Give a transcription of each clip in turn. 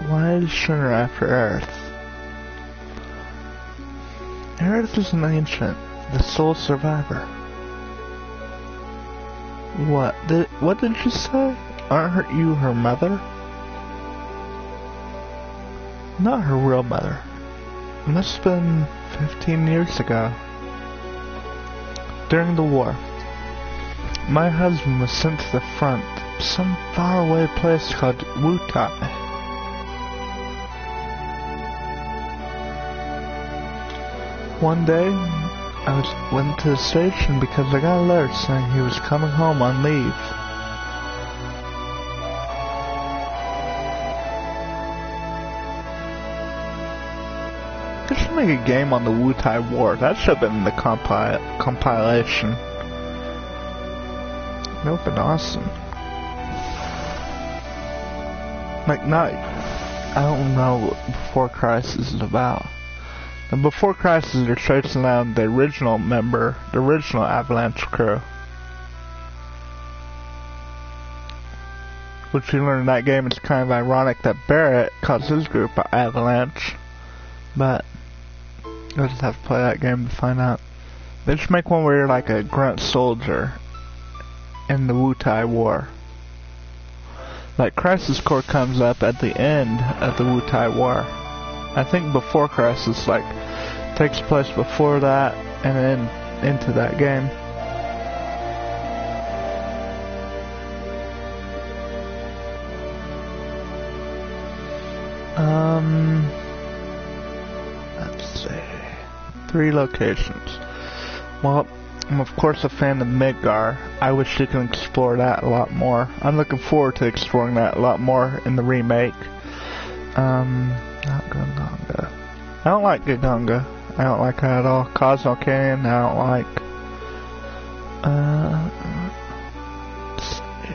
Why is Shinra after Aerith? Aerith is an ancient, the sole survivor. What did you say? Aren't you her mother? Not her real mother. It must have been 15 years ago. During the war, my husband was sent to the front, some faraway place called Wutai. One day, I went to the station because I got a letter saying he was coming home on leave. They should make a game on the Wutai War. That should have been in the compilation. That would have been awesome. Like, I don't know what Before Crisis is about. And Before Crisis, they're chasing down the original member, the original Avalanche crew. Which you learn in that game, it's kind of ironic that Barrett calls his group Avalanche. But, you'll just have to play that game to find out. They should make one where you're like a grunt soldier in the Wutai War. Like, Crisis Core comes up at the end of the Wutai War. I think Before Crisis, like, takes place before that and then into that game. Let's see. 3 locations. Well, I'm of course a fan of Midgar. I wish you can explore that a lot more. I'm looking forward to exploring that a lot more in the remake. Not Gunga. I don't like Gunga. I don't like that at all. Cosmo Canyon, I don't like. Let's see.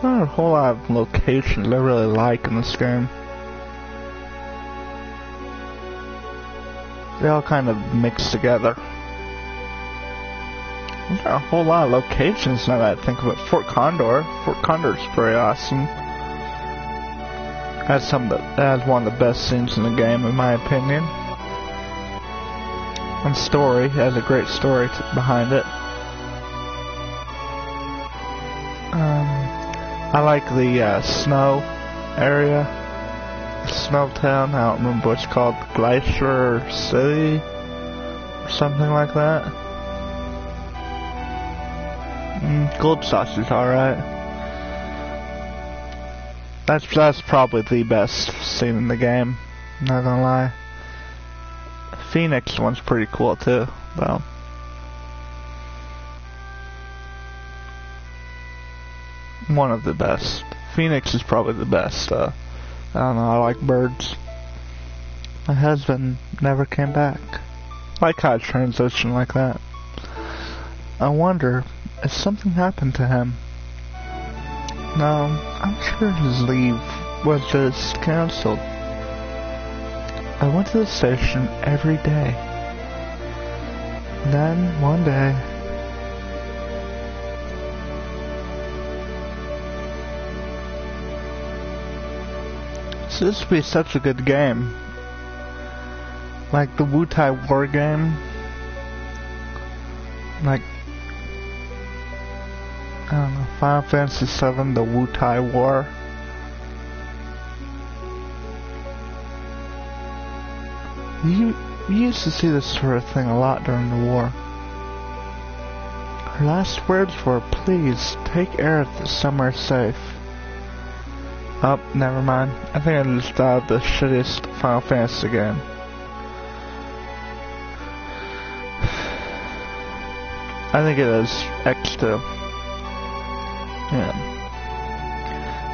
Not a whole lot of locations I really like in this game. They all kind of mix together. There's not a whole lot of locations now that I think of it. Fort Condor. Fort Condor's pretty awesome. That's one of the best scenes in the game, in my opinion. And story, has a great story behind it. I like the snow area, snow town. I don't remember what it's called, Glacier City, or something like that. Gold Sauce is alright. That's probably the best scene in the game, not gonna lie. Phoenix one's pretty cool too, though. One of the best. Phoenix is probably the best, I don't know, I like birds. My husband never came back. I like how I transition like that. I wonder if something happened to him. No, I'm sure his leave was just cancelled. I went to the station every day. Then, one day, so this would be such a good game. Like the Wutai War game. Like, I don't know, Final Fantasy VII, the Wutai War. You used to see this sort of thing a lot during the war. Her last words were, "Please, take Aerith somewhere safe." Oh, never mind. I think I just dialed the shittiest Final Fantasy game. I think it is X2. Yeah.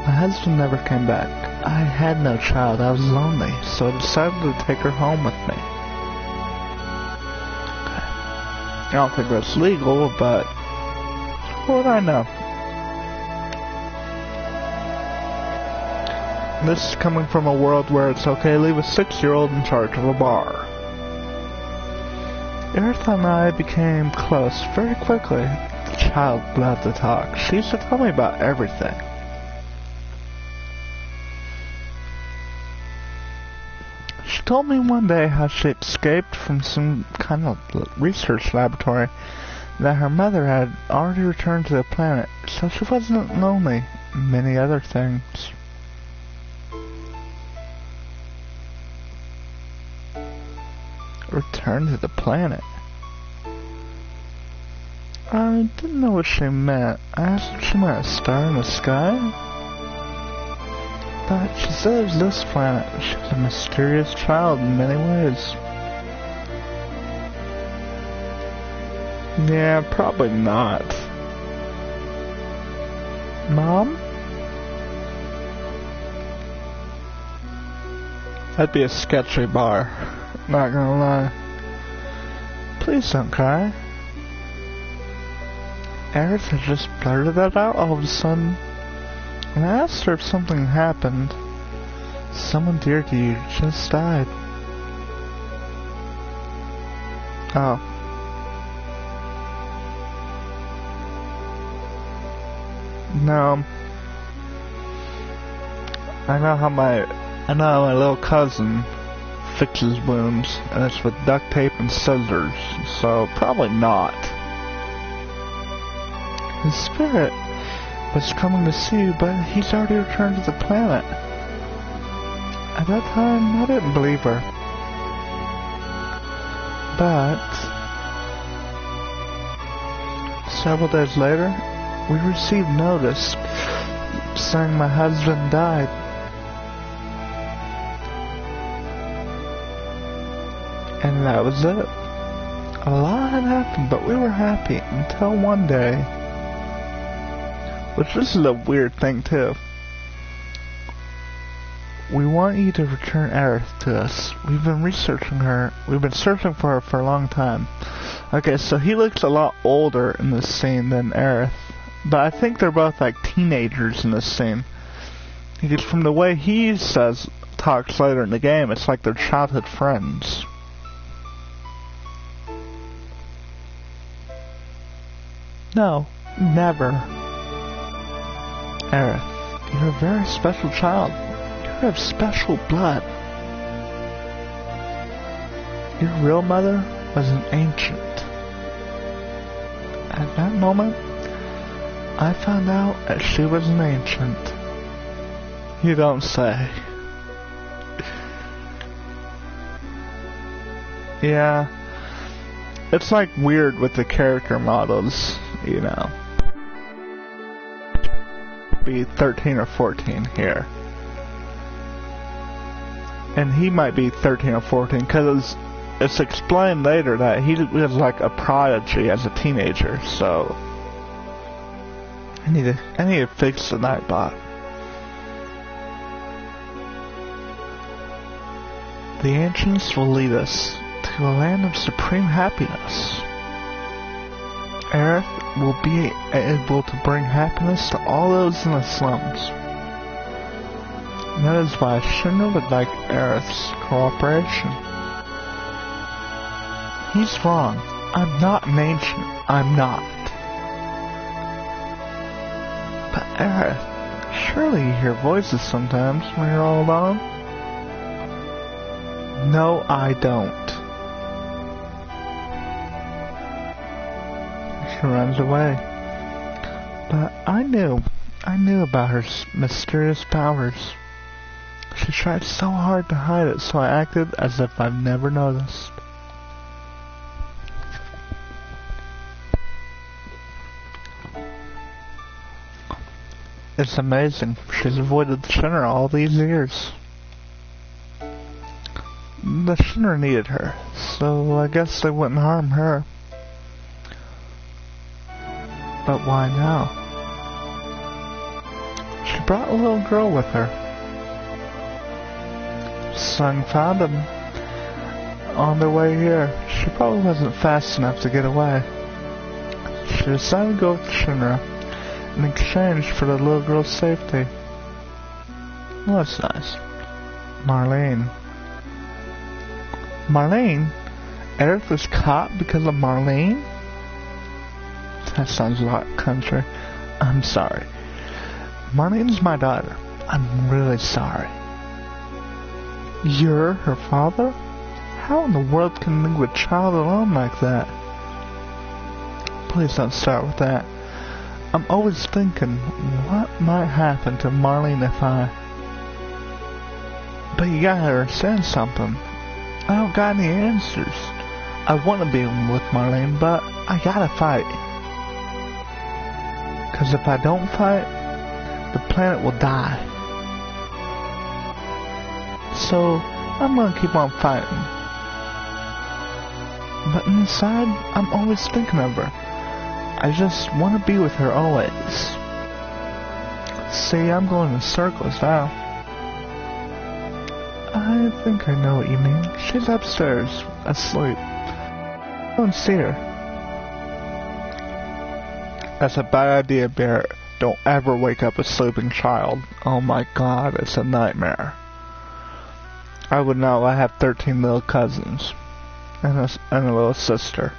My husband never came back. I had no child. I was lonely, so I decided to take her home with me. I don't think that's legal, but what do I know? This is coming from a world where it's okay to leave a 6-year-old in charge of a bar. Aerith and I became close very quickly. The child loved to talk. She used to tell me about everything. told me one day how she escaped from some kind of research laboratory, that her mother had already returned to the planet, so she wasn't lonely. Many other things. Return to the planet? I didn't know what she meant. I asked if she meant a star in the sky. But she said it was this planet. She was a mysterious child in many ways. Yeah, probably not. Mom? That'd be a sketchy bar. Not gonna lie. Please don't cry. Aerith had just blurted that out all of a sudden. When I asked her if something happened, someone dear to you just died. Oh. No. I know how my little cousin fixes wounds, and it's with duct tape and scissors, so probably not. His spirit was coming to see you, but he's already returned to the planet. At that time, I didn't believe her. But several days later, we received notice saying my husband died. And that was it. A lot had happened, but we were happy until one day. Which this is a weird thing too. We want you to return Aerith to us. We've been researching her. We've been searching for her for a long time. Okay, so he looks a lot older in this scene than Aerith. But I think they're both like teenagers in this scene. Because from the way he talks later in the game, it's like they're childhood friends. No, never. Aerith, you're a very special child. You have special blood. Your real mother was an ancient. At that moment, I found out that she was an ancient. You don't say. Yeah. It's like weird with the character models, you know. Be 13 or 14 here. And he might be 13 or 14 because it's explained later that he was like a prodigy as a teenager, so I need to fix the Nightbot. The ancients will lead us to a land of supreme happiness. Aerith will be able to bring happiness to all those in the slums. And that is why Shinra would like Aerith's cooperation. He's wrong. I'm not an ancient. I'm not. But Aerith, surely you hear voices sometimes when you're all alone? No, I don't. She runs away. But I knew about her mysterious powers. She tried so hard to hide it, so I acted as if I've never noticed. It's amazing. She's avoided the Shinra all these years. The Shinra needed her, so I guess they wouldn't harm her. But why now? She brought a little girl with her. Sun found them on their way here. She probably wasn't fast enough to get away. She decided to go with Shinra in exchange for the little girl's safety. Well, that's nice. Marlene. Marlene? Aerith was caught because of Marlene? That sounds a lot country. I'm sorry. Marlene's my daughter. I'm really sorry. You're her father? How in the world can you leave a child alone like that? Please don't start with that. I'm always thinking, what might happen to Marlene if I... But you gotta understand something. I don't got any answers. I want to be with Marlene, but I gotta fight. Cause if I don't fight, the planet will die. So, I'm gonna keep on fighting. But inside, I'm always thinking of her. I just want to be with her always. See, I'm going in circles now. I think I know what you mean. She's upstairs, asleep. Don't see her. That's a bad idea, Barrett. Don't ever wake up a sleeping child. Oh my god, it's a nightmare. I would know. I have 13 little cousins. And a little sister.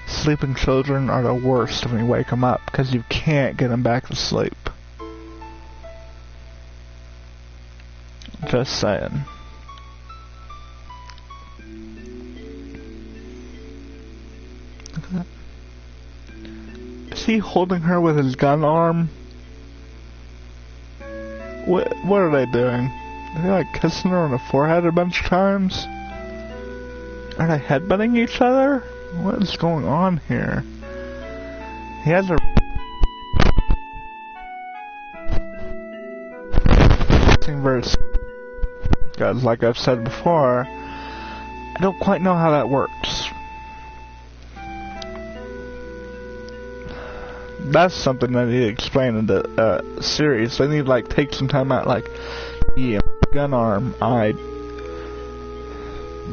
Sleeping children are the worst when you wake them up, because you can't get them back to sleep. Just saying. Look at that. Is he holding her with his gun arm? What are they doing? Are they like kissing her on the forehead a bunch of times? Are they headbutting each other? What is going on here? He has a... verse. Because like I've said before, I don't quite know how that works. That's something that they need to explain in the series. They need to like take some time out, like, yeah, gun arm, I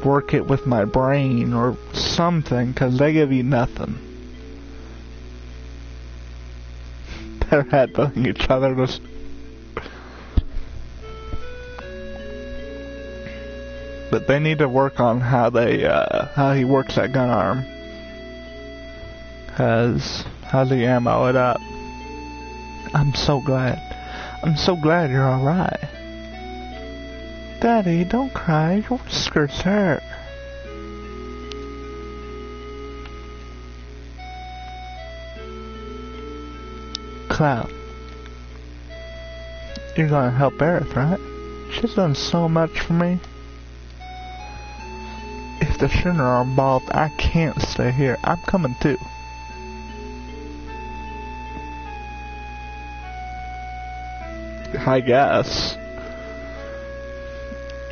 work it with my brain or something, because they give you nothing. They're headbutting each other. Just but they need to work on how they how he works that gun arm. How's he ammo it up? I'm so glad. I'm so glad you're alright. Daddy, don't cry. Your whiskers hurt. Cloud. You're gonna help Aerith, right? She's done so much for me. If the Shinra are involved, I can't stay here. I'm coming too. I guess.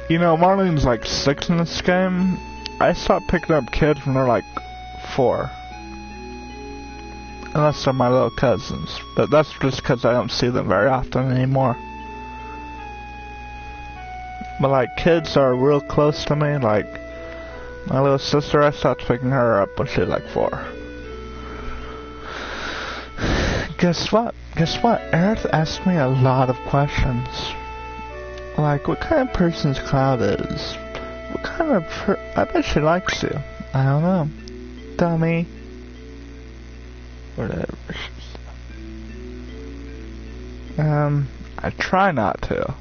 You know, Marlene's like 6 in this game. I stopped picking up kids when they're like 4. Unless they're my little cousins. But that's just because I don't see them very often anymore. But like, kids are real close to me. Like, my little sister, I stopped picking her up when she was like 4. Guess what? Aerith asked me a lot of questions. Like, what kind of person Cloud is? What kind of I bet she likes you. I don't know. Dummy. Whatever. I try not to.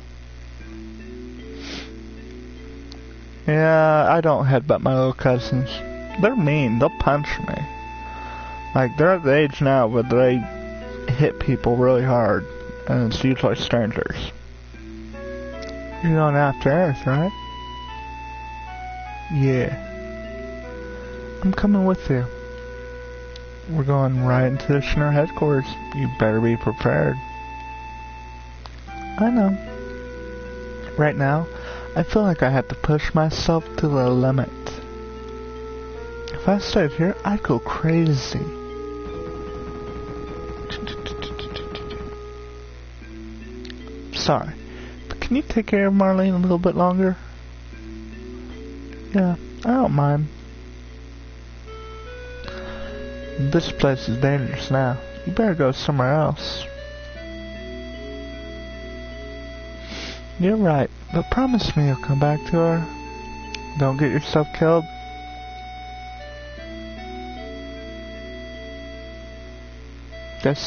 Yeah, I don't headbutt my little cousins. They're mean. They'll punch me. Like, they're at the age now where they hit people really hard. And it's usually strangers. You're going after Aerith, right? Yeah. I'm coming with you. We're going right into the Shinra headquarters. You better be prepared. I know. Right now, I feel like I have to push myself to the limit. If I stayed here, I'd go crazy. Sorry. Can you take care of Marlene a little bit longer? Yeah, I don't mind. This place is dangerous now. You better go somewhere else. You're right, but promise me you'll come back to her. Don't get yourself killed.